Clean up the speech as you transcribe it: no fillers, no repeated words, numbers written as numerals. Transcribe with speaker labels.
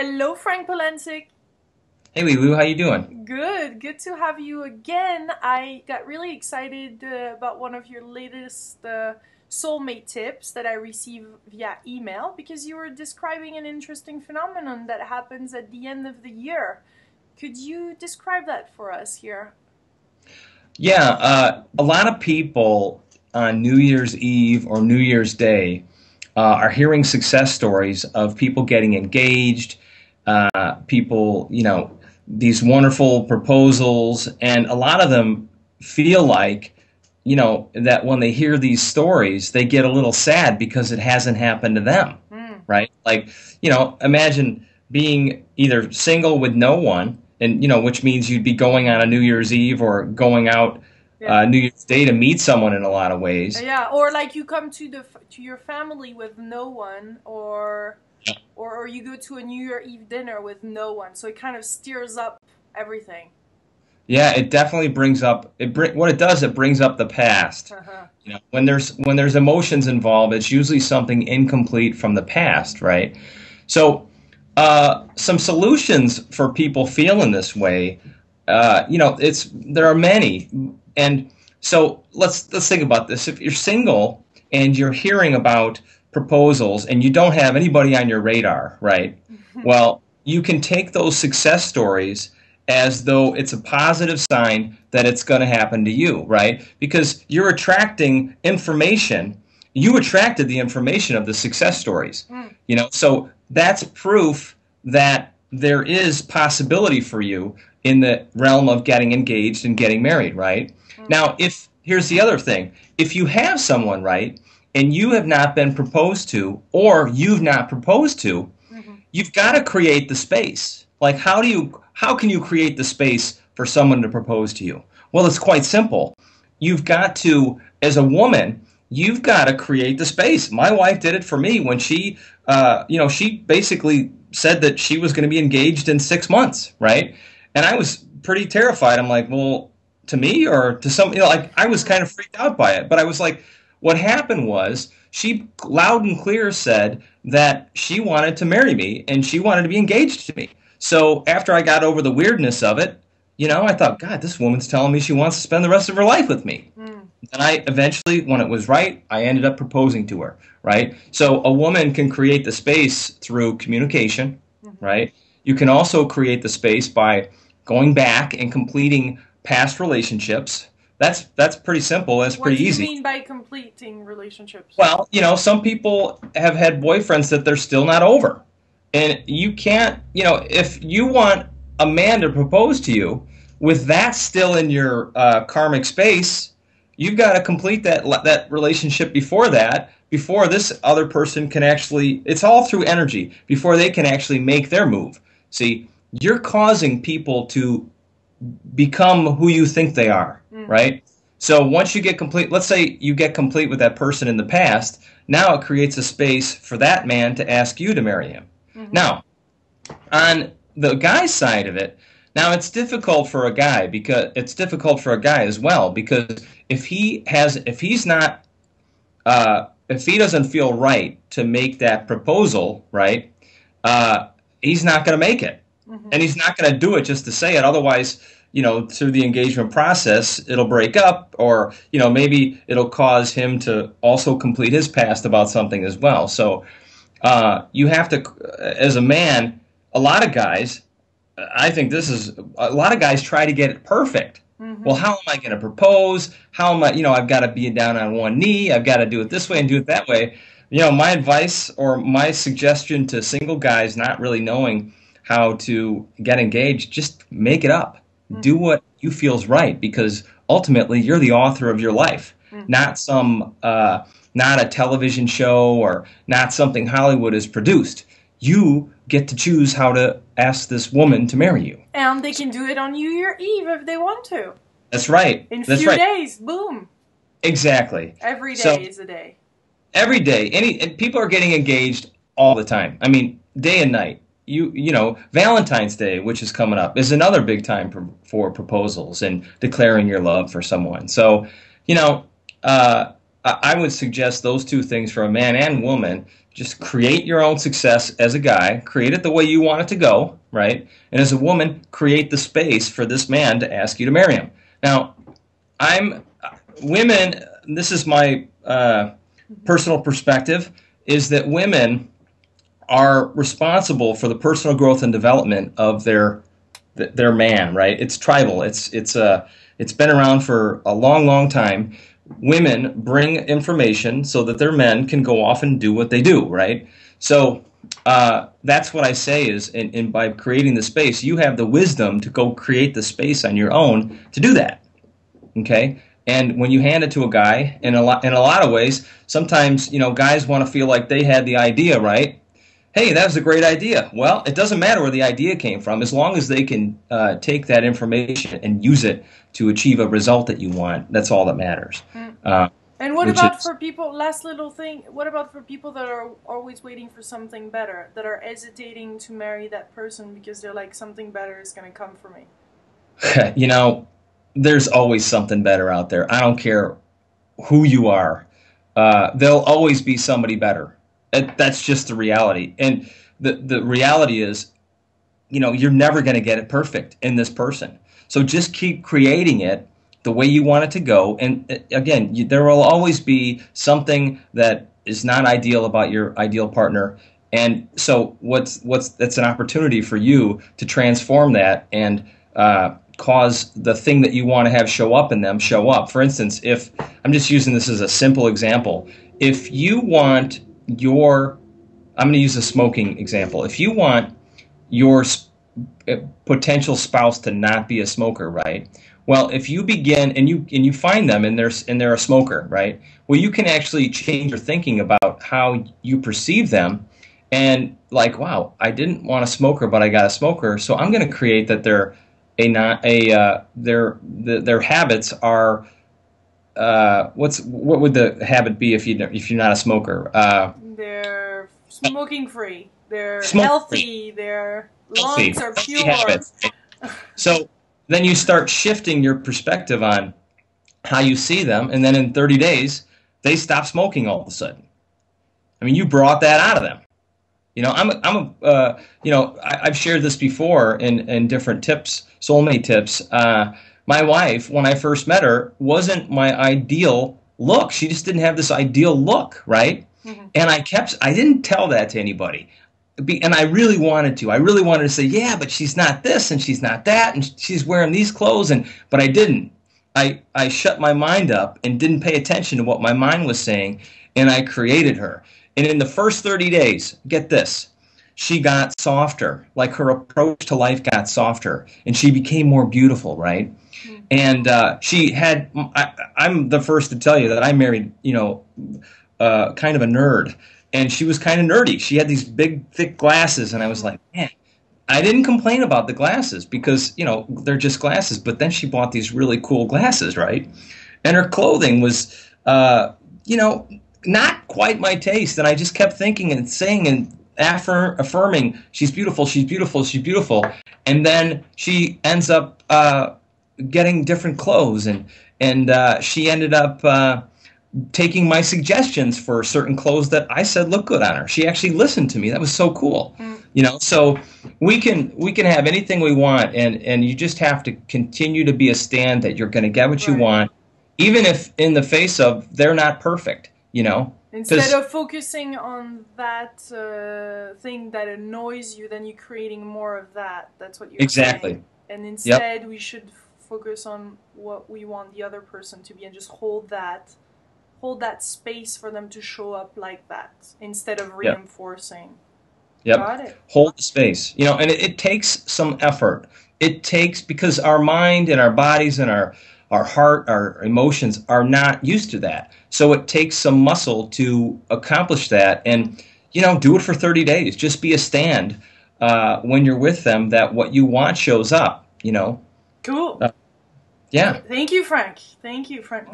Speaker 1: Hello, frankpolancic.
Speaker 2: Hey Lulu, how you doing?
Speaker 1: Good to have you again. I got really excited about one of your latest soulmate tips that I received via email because you were describing an interesting phenomenon that happens at the end of the year. Could you describe that for us here?
Speaker 2: Yeah, a lot of people on New Year's Eve or New Year's Day are hearing success stories of people getting engaged, people, these wonderful proposals, and a lot of them feel like, that when they hear these stories, they get a little sad because it hasn't happened to them,
Speaker 1: Mm,
Speaker 2: right? Like, imagine being either single with no one, and which means you'd be going on a New Year's Eve or going out
Speaker 1: yeah.
Speaker 2: New Year's Day to meet someone in a lot of ways.
Speaker 1: Yeah, or like you come to to your family with no one, or you go to a New Year Eve dinner with no one. So it kind of steers up everything.
Speaker 2: Yeah, it definitely brings up what it does. It brings up the past.
Speaker 1: Uh-huh.
Speaker 2: When there's emotions involved, it's usually something incomplete from the past, right? So, some solutions for people feeling this way, it's there are many, and so let's think about this. If you're single and you're hearing about proposals and you don't have anybody on your radar, right? Well, you can take those success stories as though it's a positive sign that it's going to happen to you, right? Because you're attracting information. You attracted the information of the success stories,
Speaker 1: Mm,
Speaker 2: so that's proof that there is possibility for you in the realm of getting engaged and getting married, right?
Speaker 1: mm,
Speaker 2: Now, if here's the other thing. If you have someone, right, and you have not been proposed to or you've not proposed to,
Speaker 1: mhm.
Speaker 2: you've got to create the space. Like how can you create the space for someone to propose to you? Well, it's quite simple. You've got to, as a woman, you've got to create the space. My wife did it for me when she basically said that she was going to be engaged in 6 months, right? And I was pretty terrified. I'm like, well, to me or to some, like I was kind of freaked out by it. But I was like, what happened was she loud and clear said that she wanted to marry me and she wanted to be engaged to me. So after I got over the weirdness of it, I thought, God, this woman's telling me she wants to spend the rest of her life with me.
Speaker 1: Mm,
Speaker 2: And I eventually, when it was right, I ended up proposing to her, right? So a woman can create the space through communication,
Speaker 1: mhm.
Speaker 2: right? You can also create the space by going back and completing past relationships. That's pretty simple. That's
Speaker 1: What
Speaker 2: pretty
Speaker 1: do you
Speaker 2: easy.
Speaker 1: mean by completing relationships?
Speaker 2: Well, some people have had boyfriends that they're still not over. And you can't, if you want a man to propose to you with that still in your karmic space, you've got to complete that relationship before that, before this other person can actually, it's all through energy, before they can actually make their move. See, you're causing people to become who you think they are,
Speaker 1: Mm,
Speaker 2: right? So once you get complete, let's say you get complete with that person in the past, now it creates a space for that man to ask you to marry him.
Speaker 1: mhm.
Speaker 2: Now, on the guy's side of it, now it's difficult for a guy as well because if he doesn't feel right to make that proposal, right, he's not going to make it.
Speaker 1: Mhm.
Speaker 2: And he's not going to do it just to say it. Otherwise, through the engagement process, it'll break up, or maybe it'll cause him to also complete his past about something as well. So you have to, as a man, a lot of guys, I think this is a lot of guys try to get it perfect. Well,
Speaker 1: Mhm.
Speaker 2: how am I going to propose? How am I, I've got to be down on one knee. I've got to do it this way and do it that way. My advice or my suggestion to single guys not really knowing how to get engaged, just make it up. Do
Speaker 1: Mhm.
Speaker 2: what you feels right because ultimately you're the author of your life,
Speaker 1: Mhm.
Speaker 2: not not a television show or not something Hollywood has produced. You get to choose how to ask this woman to marry you.
Speaker 1: And they can do it on New Year Eve if they want to.
Speaker 2: That's right.
Speaker 1: In
Speaker 2: That's
Speaker 1: few
Speaker 2: right.
Speaker 1: days, boom.
Speaker 2: Exactly.
Speaker 1: Every
Speaker 2: So
Speaker 1: day is a day.
Speaker 2: every day, and people are getting engaged all the time. I mean, day and night. Valentine's Day, which is coming up, is another big time for proposals and declaring your love for someone. So, you know, I would suggest those two things for a man and woman. just create your own success as a guy, create it the way you want it to go, right? And as a woman, create the space for this man to ask you to marry him. Now, women, this is my personal perspective, is that women are responsible for the personal growth and development of their man, right? It's tribal. It's been around for a long, long time. Women bring information so that their men can go off and do what they do, right? So that's what I say is, and by creating the space, you have the wisdom to go create the space on your own to do that, okay? And when you hand it to a guy, in a lot of ways, sometimes guys want to feel like they had the idea, right? Hey, that was a great idea. Well, it doesn't matter where the idea came from, as long as they can take that information and use it to achieve a result that you want. That's all that matters.
Speaker 1: And what about for people, last little thing, what about for people that are always waiting for something better, that are hesitating to marry that person because they're like, something better is going to come for me?
Speaker 2: There's always something better out there. I don't care who you are. There'll always be somebody better. That's just the reality. And the reality is, you're never going to get it perfect in this person. So just keep creating it the way you want it to go. And again, there will always be something that is not ideal about your ideal partner. And so that's an opportunity for you to transform that and cause the thing that you want to have show up in them show up. For instance, if I'm just using this as a simple example, if you want I'm going to use a smoking example. If you want your potential spouse to not be a smoker, right? Well, if you begin and you find them and they're a smoker, right? Well, you can actually change your thinking about how you perceive them, and like, wow, I didn't want a smoker, but I got a smoker, so I'm going to create that their habits are. What would the habit be if you're not a smoker?
Speaker 1: They're smoking free. They're healthy. Their lungs are pure. Habits.
Speaker 2: So then you start shifting your perspective on how you see them, and then in 30 days they stop smoking all of a sudden. I mean, you brought that out of them. I've shared this before in different tips, soulmate tips. My wife, when I first met her, wasn't my ideal look. She just didn't have this ideal look, right? Mm-hmm. And I didn't tell that to anybody. And I really wanted to. I really wanted to say, yeah, but she's not this and she's not that and she's wearing these clothes. But I didn't. I shut my mind up and didn't pay attention to what my mind was saying, and I created her. And in the first 30 days, get this, she got softer. Like, her approach to life got softer, and she became more beautiful, right? Mm-hmm. And she had, I'm the first to tell you that I married, kind of a nerd. And she was kind of nerdy. She had these big, thick glasses, and I was like, man, I didn't complain about the glasses because, they're just glasses. But then she bought these really cool glasses, right? And her clothing was, not quite my taste. And I just kept thinking and saying and affirming, she's beautiful, she's beautiful, she's beautiful. And then she ends up getting different clothes, and she ended up taking my suggestions for certain clothes that I said look good on her. She actually listened to me. That was so cool. So we can have anything we want, and you just have to continue to be a stand that you're going to get what you want, even if in the face of they're not perfect,
Speaker 1: Instead of focusing on that thing that annoys you, then you're creating more of that. That's what you're saying. And instead, we should focus on what we want the other person to be, and just hold that space for them to show up like that, instead of reinforcing. Got it.
Speaker 2: Hold the space. And it takes some effort. It takes, because our mind and our bodies and our heart, our emotions are not used to that. So it takes some muscle to accomplish that. And, do it for 30 days. Just be a stand when you're with them, that what you want shows up,
Speaker 1: Cool.
Speaker 2: Yeah.
Speaker 1: Thank you, Frank. Thank you, Frank.